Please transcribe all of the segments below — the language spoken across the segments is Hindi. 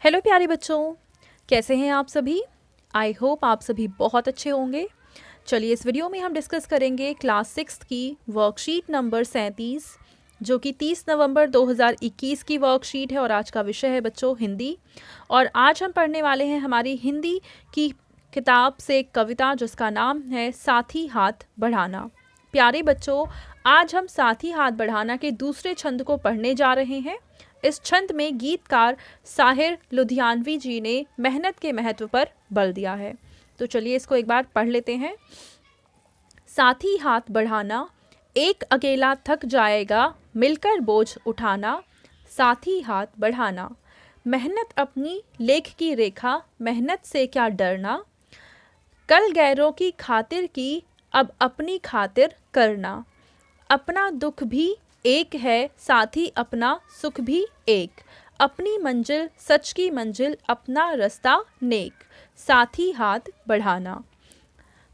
हेलो प्यारे बच्चों, कैसे हैं आप सभी। आई होप आप सभी बहुत अच्छे होंगे। चलिए इस वीडियो में हम डिस्कस करेंगे क्लास 6 की वर्कशीट नंबर 37 जो कि 30 नवंबर 2021 की वर्कशीट है और आज का विषय है बच्चों हिंदी। और आज हम पढ़ने वाले हैं हमारी हिंदी की किताब से एक कविता जिसका नाम है साथी हाथ बढ़ाना। प्यारे बच्चों, आज हम साथी हाथ बढ़ाना के दूसरे छंद को पढ़ने जा रहे हैं। इस छंद में गीतकार साहिर लुधियानवी जी ने मेहनत के महत्व पर बल दिया है। तो चलिए इसको एक बार पढ़ लेते हैं। साथी हाथ बढ़ाना, एक अकेला थक जाएगा, मिलकर बोझ उठाना। साथी हाथ बढ़ाना, मेहनत अपनी लेख की रेखा, मेहनत से क्या डरना। कल गैरों की खातिर की, अब अपनी खातिर करना। अपना दुख भी एक है, साथी अपना सुख भी एक। अपनी मंजिल सच की मंजिल, अपना रास्ता नेक। साथी हाथ बढ़ाना।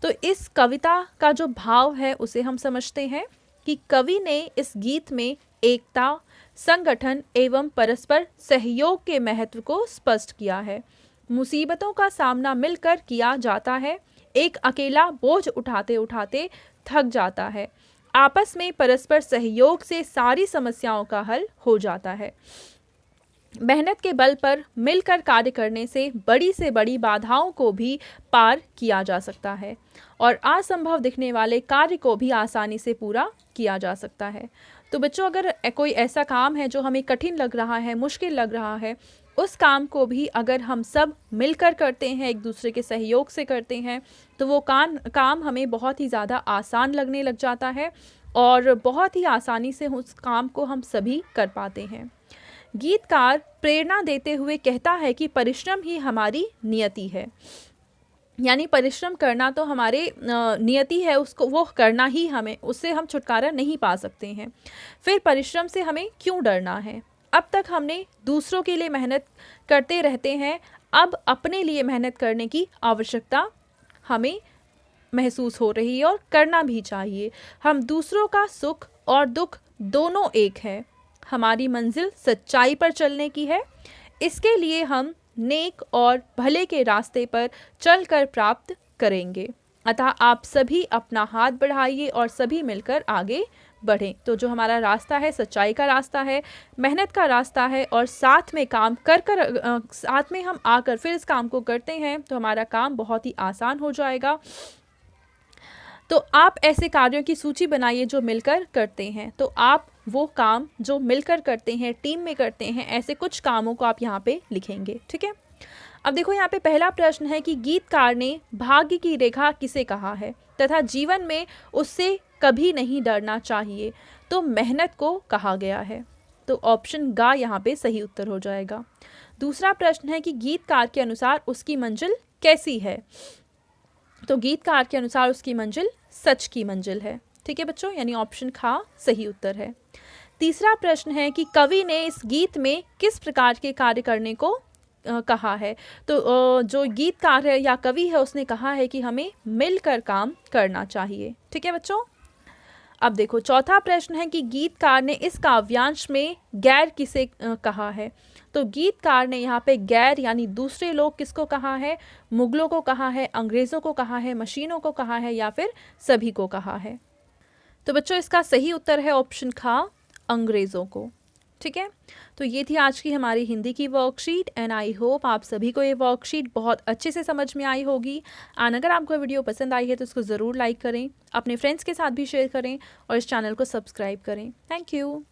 तो इस कविता का जो भाव है उसे हम समझते हैं कि कवि ने इस गीत में एकता, संगठन एवं परस्पर सहयोग के महत्व को स्पष्ट किया है। मुसीबतों का सामना मिलकर किया जाता है, एक अकेला बोझ उठाते उठाते थक जाता है। आपस में परस्पर सहयोग से सारी समस्याओं का हल हो जाता है। मेहनत के बल पर मिलकर कार्य करने से बड़ी बाधाओं को भी पार किया जा सकता है और असंभव दिखने वाले कार्य को भी आसानी से पूरा किया जा सकता है। तो बच्चों, अगर कोई ऐसा काम है जो हमें कठिन लग रहा है, मुश्किल लग रहा है, उस काम को भी अगर हम सब मिलकर करते हैं, एक दूसरे के सहयोग से करते हैं, तो वो काम हमें बहुत ही ज़्यादा आसान लगने लग जाता है और बहुत ही आसानी से उस काम को हम सभी कर पाते हैं। गीतकार प्रेरणा देते हुए कहता है कि परिश्रम ही हमारी नियति है, यानी परिश्रम करना तो हमारे नियति है, उसको वो करना ही हमें, उससे हम छुटकारा नहीं पा सकते हैं। फिर परिश्रम से हमें क्यों डरना है। अब तक हमने दूसरों के लिए मेहनत करते रहते हैं, अब अपने लिए मेहनत करने की आवश्यकता हमें महसूस हो रही है और करना भी चाहिए। हम दूसरों का सुख और दुख दोनों एक है। हमारी मंजिल सच्चाई पर चलने की है, इसके लिए हम नेक और भले के रास्ते पर चलकर प्राप्त करेंगे। अतः आप सभी अपना हाथ बढ़ाइए और सभी मिलकर आगे बढ़ें। तो जो हमारा रास्ता है सच्चाई का रास्ता है, मेहनत का रास्ता है और साथ में काम साथ में हम आकर फिर इस काम को करते हैं तो हमारा काम बहुत ही आसान हो जाएगा। तो आप ऐसे कार्यों की सूची बनाइए जो मिलकर करते हैं। तो आप वो काम जो मिलकर करते हैं, टीम में करते हैं, ऐसे कुछ कामों को आप यहाँ पे लिखेंगे। ठीक है। अब देखो यहाँ पे पहला प्रश्न है कि गीतकार ने भाग्य की रेखा किसे कहा है तथा जीवन में उससे कभी नहीं डरना चाहिए। तो मेहनत को कहा गया है। तो ऑप्शन गा यहाँ पे सही उत्तर हो जाएगा। दूसरा प्रश्न है कि गीतकार के अनुसार उसकी मंजिल कैसी है। तो गीतकार के अनुसार उसकी मंजिल सच की मंजिल है। ठीक है बच्चों, यानी ऑप्शन खा सही उत्तर है। तीसरा प्रश्न है कि कवि ने इस गीत में किस प्रकार के कार्य करने को कहा है। तो जो गीतकार है या कवि है उसने कहा है कि हमें मिलकर काम करना चाहिए। ठीक है बच्चों। अब देखो चौथा प्रश्न है कि गीतकार ने इस काव्यांश में गैर किसे कहा है। तो गीतकार ने यहाँ पे गैर यानी दूसरे लोग किसको कहा है। मुगलों को कहा है, अंग्रेज़ों को कहा है, मशीनों को कहा है या फिर सभी को कहा है। तो बच्चों इसका सही उत्तर है ऑप्शन खा, अंग्रेज़ों को। ठीक है। तो ये थी आज की हमारी हिंदी की वर्कशीट एंड आई होप आप सभी को ये वर्कशीट बहुत अच्छे से समझ में आई होगी। एंड अगर आपको वीडियो पसंद आई है तो इसको ज़रूर लाइक करें, अपने फ्रेंड्स के साथ भी शेयर करें और इस चैनल को सब्सक्राइब करें। Thank you.